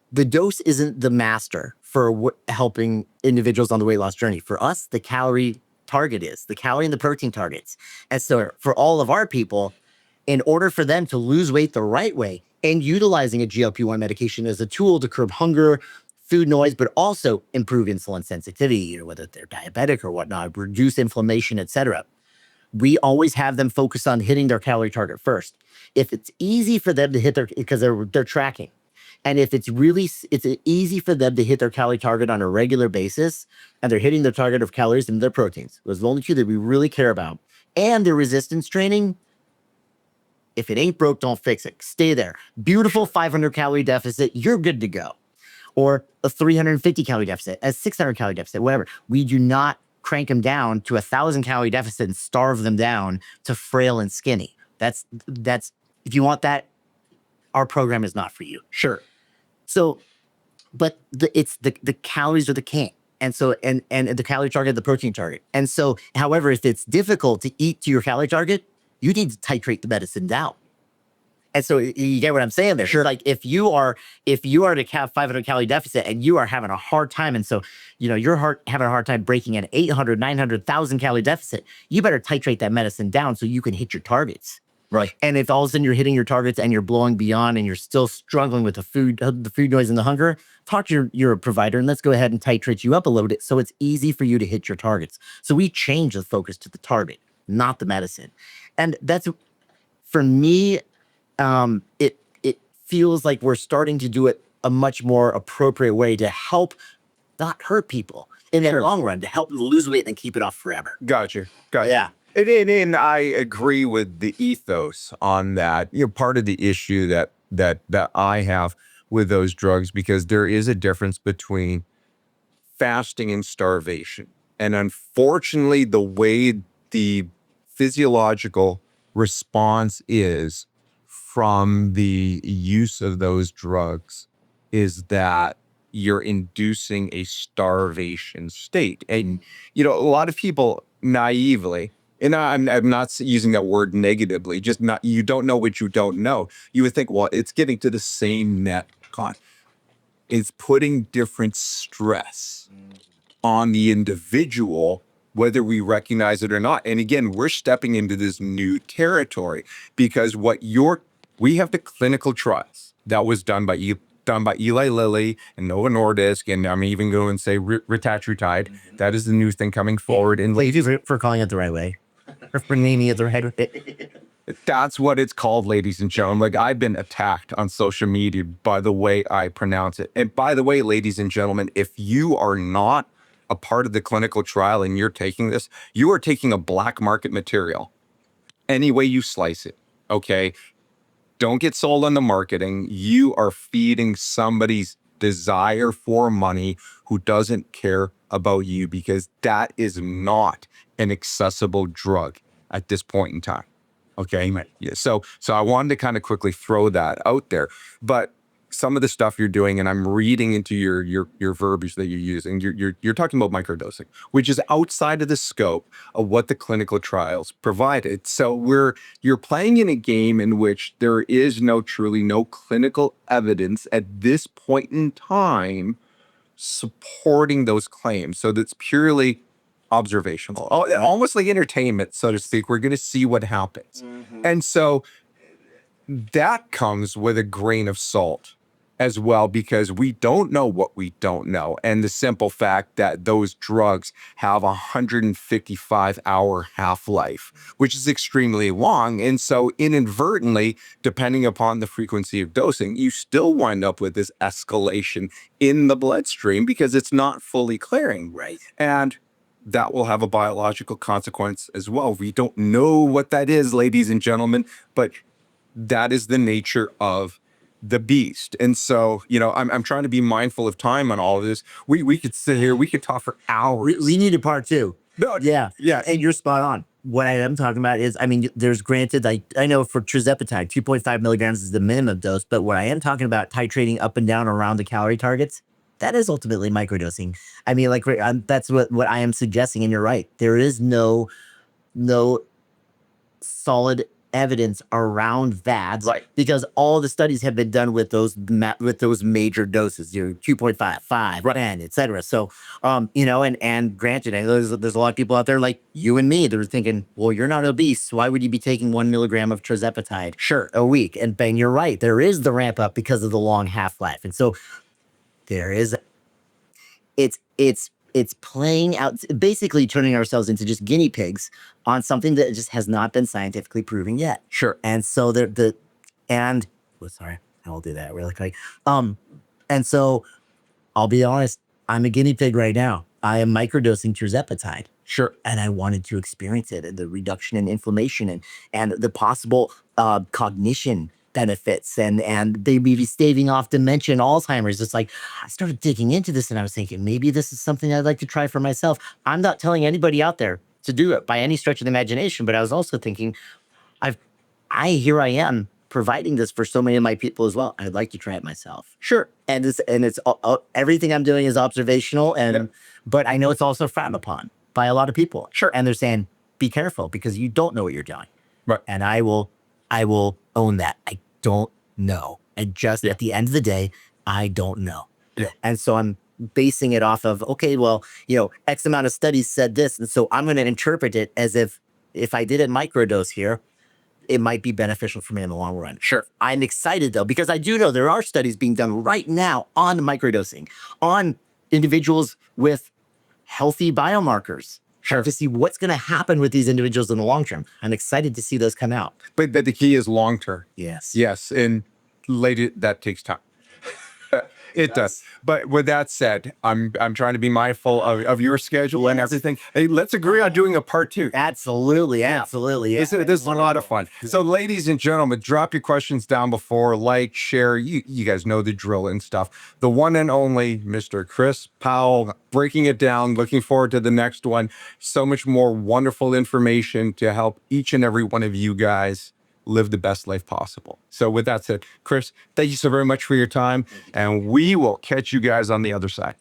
S3: The dose isn't the master for helping individuals on the weight loss journey. For us, the calorie target is, the calorie and the protein targets. And so for all of our people, in order for them to lose weight the right way and utilizing a GLP-1 medication as a tool to curb hunger, food noise, but also improve insulin sensitivity, or whether they're diabetic or whatnot, reduce inflammation, etc. We always have them focus on hitting their calorie target first. If it's easy for them to hit because they're tracking, and if it's easy for them to hit their calorie target on a regular basis, and they're hitting their target of calories and their proteins, those are the only two that we really care about, and their resistance training, if it ain't broke, don't fix it. Stay there. Beautiful 500 calorie deficit, you're good to go. Or a 350 calorie deficit, a 600 calorie deficit, whatever. We do not crank them down to 1,000 calorie deficit and starve them down to frail and skinny. That's if you want that, our program is not for you.
S2: Sure.
S3: So, but the calories are the king. And so, and the calorie target, the protein target. And so, however, if it's difficult to eat to your calorie target, you need to titrate the medicine down. And so you get what I'm saying there. Sure. Like if you are to have 500 calorie deficit and you are having a hard time, and so you're having a hard time breaking an 800, 900, 1,000 calorie deficit, you better titrate that medicine down so you can hit your targets.
S2: Right.
S3: And if all of a sudden you're hitting your targets and you're blowing beyond and you're still struggling with the food noise and the hunger, talk to your provider and let's go ahead and titrate you up a little bit so it's easy for you to hit your targets. So we change the focus to the target, not the medicine. And that's, for me, it feels like we're starting to do it a much more appropriate way to help not hurt people in the long run, to help them lose weight and keep it off forever.
S2: Gotcha.
S3: Yeah.
S2: And I agree with the ethos on that. Part of the issue that I have with those drugs, because there is a difference between fasting and starvation. And unfortunately, the way the physiological response is from the use of those drugs is that you're inducing a starvation state. And, a lot of people naively, and I'm not using that word negatively, just not, you don't know what you don't know. You would think, well, it's getting to the same net cost. It's putting different stress on the individual, whether we recognize it or not. And again, we're stepping into this new territory because we have the clinical trials that was done by Eli Lilly and Novo Nordisk, and I'm even going to say retatrutide. That is the new thing coming forward. And
S3: Thank you for calling it the right way, or for naming it the right way.
S2: That's what it's called, ladies and gentlemen. Like, I've been attacked on social media by the way I pronounce it. And by the way, ladies and gentlemen, if you are not a part of the clinical trial and you're taking this, you are taking a black market material any way you slice it. Okay. Don't get sold on the marketing. You are feeding somebody's desire for money who doesn't care about you, because that is not an accessible drug at this point in time. Okay. Right. Yeah. So I wanted to kind of quickly throw that out there, but some of the stuff you're doing, and I'm reading into your verbiage that you're using, you're talking about microdosing, which is outside of the scope of what the clinical trials provided. So you're playing in a game in which there is truly no clinical evidence at this point in time supporting those claims. So that's purely observational, almost like entertainment, so to speak. We're going to see what happens. Mm-hmm. And so that comes with a grain of salt as well, because we don't know what we don't know. And the simple fact that those drugs have a 155-hour half-life, which is extremely long. And so inadvertently, depending upon the frequency of dosing, you still wind up with this escalation in the bloodstream because it's not fully clearing.
S3: Right.
S2: And that will have a biological consequence as well. We don't know what that is, ladies and gentlemen, but that is the nature of the beast. And so, I'm trying to be mindful of time on all of this. We could sit here, we could talk for hours.
S3: We need a part two.
S2: No,
S3: yeah.
S2: Yeah.
S3: And you're spot on. What I am talking about is, there's granted, I know for tirzepatide, 2.5 milligrams is the minimum dose, but what I am talking about titrating up and down around the calorie targets, that is ultimately microdosing. That's what I am suggesting. And you're right. There is no solid evidence around that,
S2: Right.
S3: because all the studies have been done with those major doses, 2.5, 5,
S2: Right.
S3: 10, etc. So, and granted, I know there's a lot of people out there like you and me that are thinking, well, you're not obese, so why would you be taking 1 milligram of tirzepatide a week? And Ben, you're right. There is the ramp up because of the long half life, and so there is. It's playing out, basically turning ourselves into just guinea pigs on something that just has not been scientifically proven yet.
S2: Sure.
S3: And so sorry, I will do that really quick. And so I'll be honest, I'm a guinea pig right now. I am microdosing tirzepatide.
S2: Sure.
S3: And I wanted to experience it, and the reduction in inflammation and the possible cognition benefits and maybe staving off dementia and Alzheimer's. It's like I started digging into this and I was thinking maybe this is something I'd like to try for myself. I'm not telling anybody out there to do it by any stretch of the imagination, but I was also thinking here I am providing this for so many of my people as well. I'd like to try it myself.
S2: Sure.
S3: And it's everything I'm doing is observational, but I know it's also frowned upon by a lot of people.
S2: Sure.
S3: And they're saying, be careful because you don't know what you're doing.
S2: Right.
S3: And I will own that. I don't know. And just at the end of the day, I don't know.
S2: Yeah.
S3: And so I'm basing it off of, okay, well, X amount of studies said this. And so I'm going to interpret it as if I did a microdose here, it might be beneficial for me in the long run.
S2: Sure.
S3: I'm excited though, because I do know there are studies being done right now on microdosing, on individuals with healthy biomarkers.
S2: Sure.
S3: To see what's going to happen with these individuals in the long term. I'm excited to see those come out.
S2: But the key is long term.
S3: Yes.
S2: Yes. And later, that takes time. It does. But with that said, I'm trying to be mindful of your schedule and everything. Hey, let's agree on doing a part 2.
S3: Absolutely. Absolutely. Yeah.
S2: This is a lot of fun. So ladies and gentlemen, drop your questions down below, like, share. You guys know the drill and stuff. The one and only Mr. Chris Powell, breaking it down. Looking forward to the next one. So much more wonderful information to help each and every one of you guys live the best life possible. So with that said, Chris, thank you so very much for your time, and we will catch you guys on the other side.